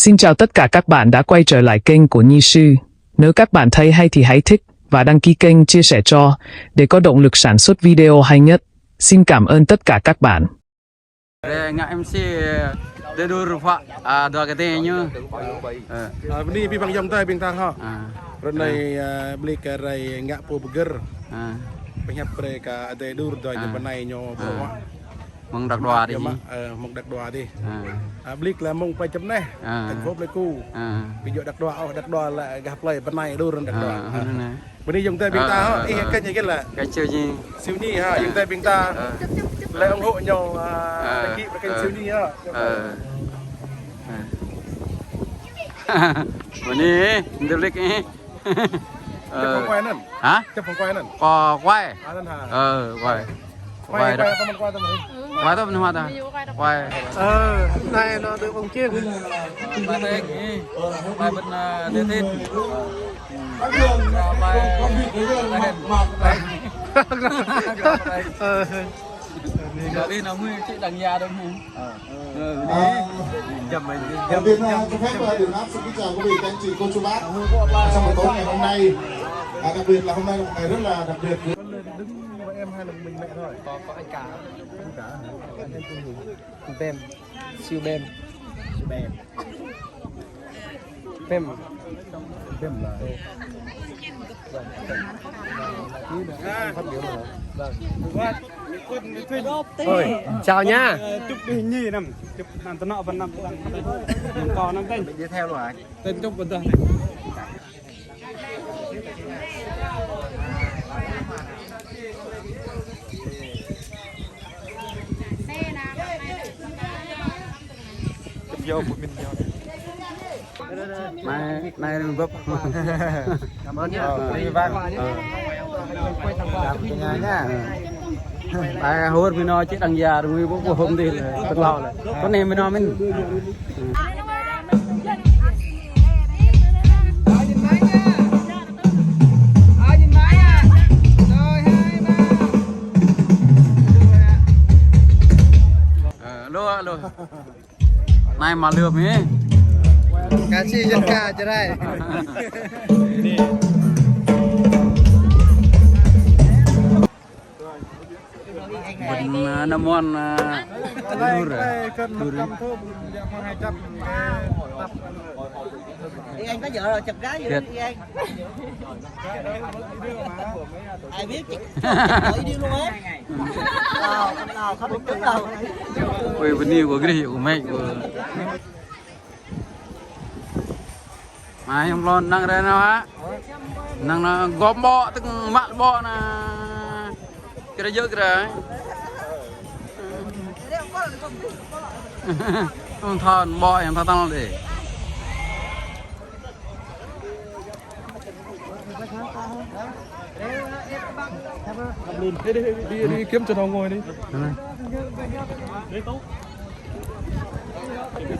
Xin chào tất cả các bạn đã quay trở lại kênh của Nhi Sư. Nếu các bạn thấy hay thì hãy thích và đăng ký kênh, chia sẻ cho để có động lực sản xuất video hay nhất. Xin cảm ơn tất cả các bạn. Ngak MC dia dulu rupa dua katanya. Ini bibang jam tay bintang ha. Renai beli kerai ngak po burger. Penyap mereka ada dur doi ke benai nyo bawa. Mong đặc đoà đi. Mong đặc đoà đi. Beli là mong phải chấm này. Thành phố Pleiku. Ví dụ đặc đoà là gặp lại benai dur đặc đoà. Bữa nay dùng tay bintang ha. Cái gì cái là cái chơi gì? Siêu nhi ha, dùng tay bintang. Lại ủng hộ nhau kỹ với kênh siêu nhi ha. Bữa nay được lịch ấy. Chấp phong quay nè. Hả? Chấp phong quay nè. Quay. Quay. Quay đó. Quay Quay đó bên hoa ta. Quay. Này nó được vòng chiên. Quay đây. Quay bên Địa Thiên. Quay đi nó mới chị đằng nhà đâu không? Đầu tiên cho phép Đường Áp xin kính chào quý vị, các anh chị, cô chú bác trong buổi tối ngày hôm nay. Đặc biệt là hôm nay là một ngày rất là đặc biệt. Đứng với em hay là mình mẹ thôi? Có anh cả. Anh cả hả? Anh tên gì? Bem. Siêu Bem. Siêu Bem. Bem. Bem là phát biểu rồi. Ôi, chào nha. Chụp đi hình nhi nằm, chụp làm tao nọ vẫn nằm còn nằm tên. Đi theo rồi. Tên trong vấn đề này. Vô một mình vô. Này đừng vấp. Cảm ơn nhá. Đi vang. Quay nhá. Hốt với nó chứ đằng già rồi bố hôm đi là tức lò là con em với nó mình. Alo. Này mà lượm ấy. Cá chi chân ca cho đây. Mình năm món Đây cân 100 thô, 200 tập. Đi anh có vợ rồi chụp gái gì đi anh. Ai biết chị hỏi đi luôn á. Không đúng đúng đâu. Ôi vấn đề của cái hiệu của mẹ của mà không lo năng đây nào á, năng là gom bọ tức mặn bọ là cái đó dữ cái không thon bọ em thao tăng để đi kiếm chỗ nào ngồi đi.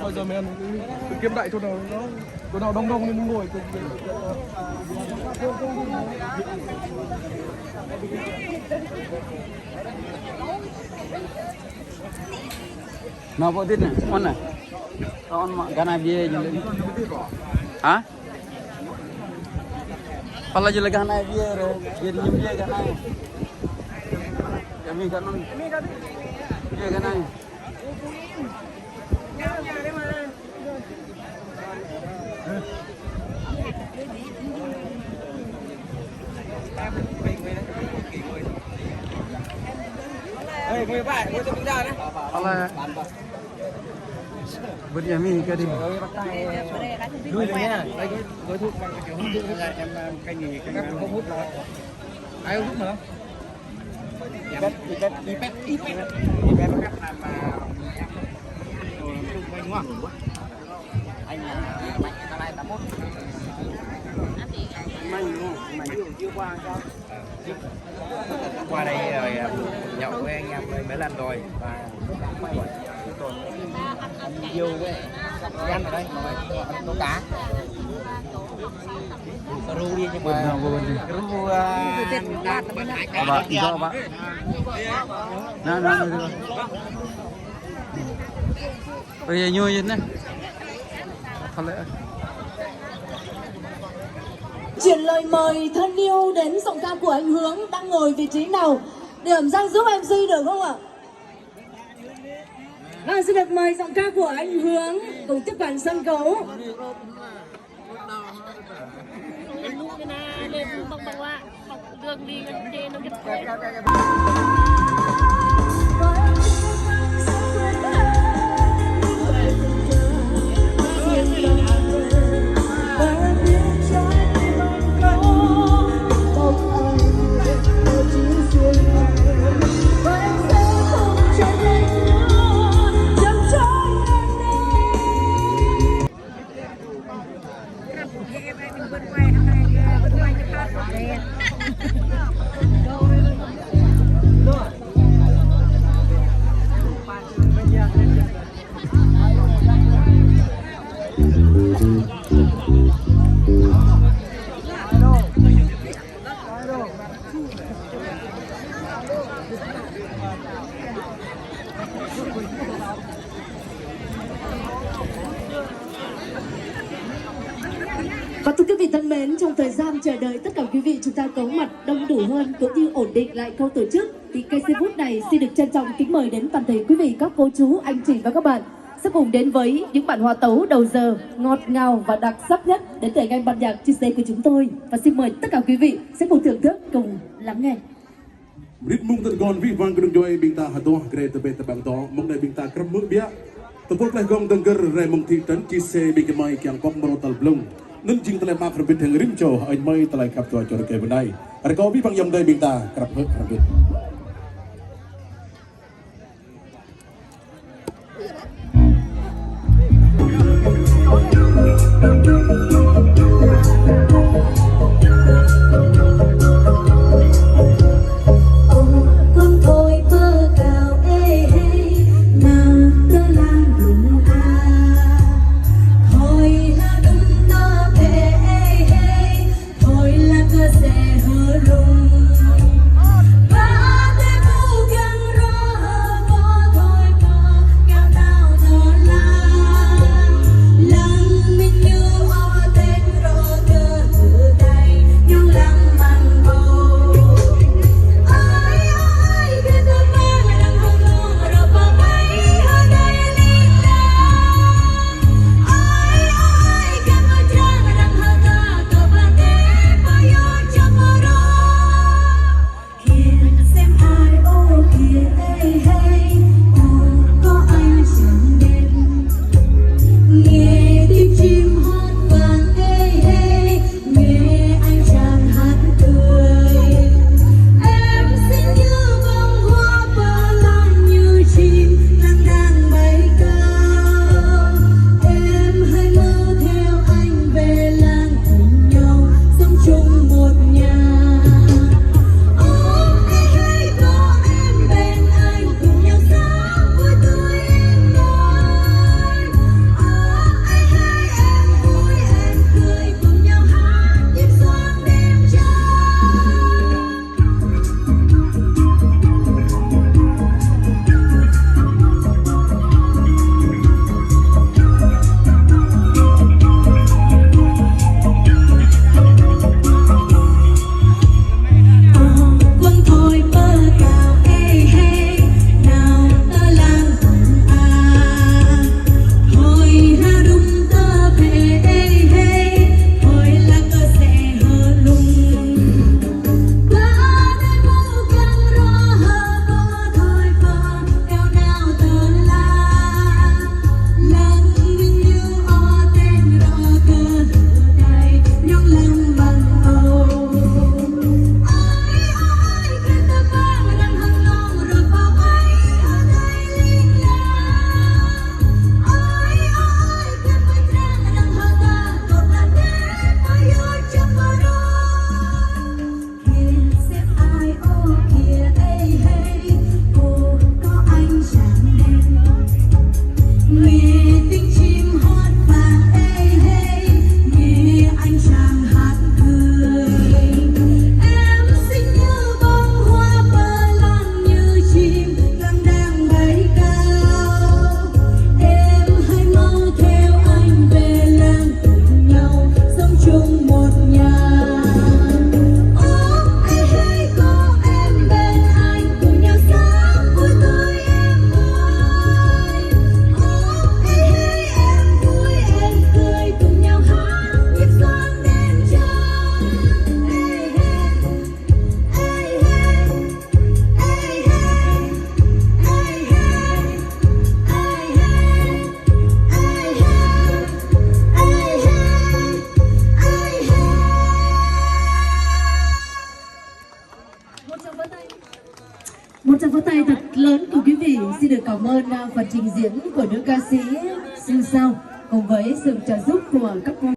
Bây giờ mình kiếm đại chỗ nào đông đông nên ngồi. nó có tin này con này con cái này bia như hả kalau jadi kan này bia rồi jadi như bia cái này kami kan bia cái này Ê, người bạn, người cho mình ra đấy. Kalau berdiri ke di. Đuôi rồi nha. Đây cái gói thuốc bằng cái kiểu hút thuốc này em cái gì cái không hút là ai hút nữa? Ipet nó cắt làm đúng không? Anh mạnh cái này 81. Mạnh chưa qua sao? Qua đây rồi nhậu với anh em mấy lần rồi và yêu với ăn ở đây có cá ru đi nhưng mà ru Bạn do bạn. Nó. Bây giờ nhui vậy nè. Chuyển lời mời thân yêu đến giọng ca của anh Hướng đang ngồi vị trí nào để ẩm danh giúp MC được không ạ? Và xin được mời giọng ca của anh Hướng cùng tiếp cận sân khấu. Và thưa quý vị thân mến, trong thời gian chờ đợi tất cả quý vị chúng ta có mặt đông đủ hơn cũng như ổn định lại khâu tổ chức, thì cây giây phút này xin được trân trọng kính mời đến toàn thể quý vị, các cô chú, anh chị và các bạn sẽ cùng đến với những bản hòa tấu đầu giờ ngọt ngào và đặc sắc nhất đến từ anh ban nhạc chia sẻ của chúng tôi. Và xin mời tất cả quý vị sẽ cùng thưởng thức, cùng lắng nghe. Ritmung tergon vi vang kedung joy bingta hato gre tebe tebang to mong dai bingta krem mu bia tempur pleh gong dengger re mong thi tan chi se bingmai kyang pok merotal blung nun jing tele mak rebit heng rim cho ai mai telai kap to chor ke benai ar ko vi vang yom dai bingta krap he rebit Love me you pháo tay thật lớn của quý vị. Xin được cảm ơn phần trình diễn của nữ ca sĩ Siêu Sao cùng với sự trợ giúp của các cô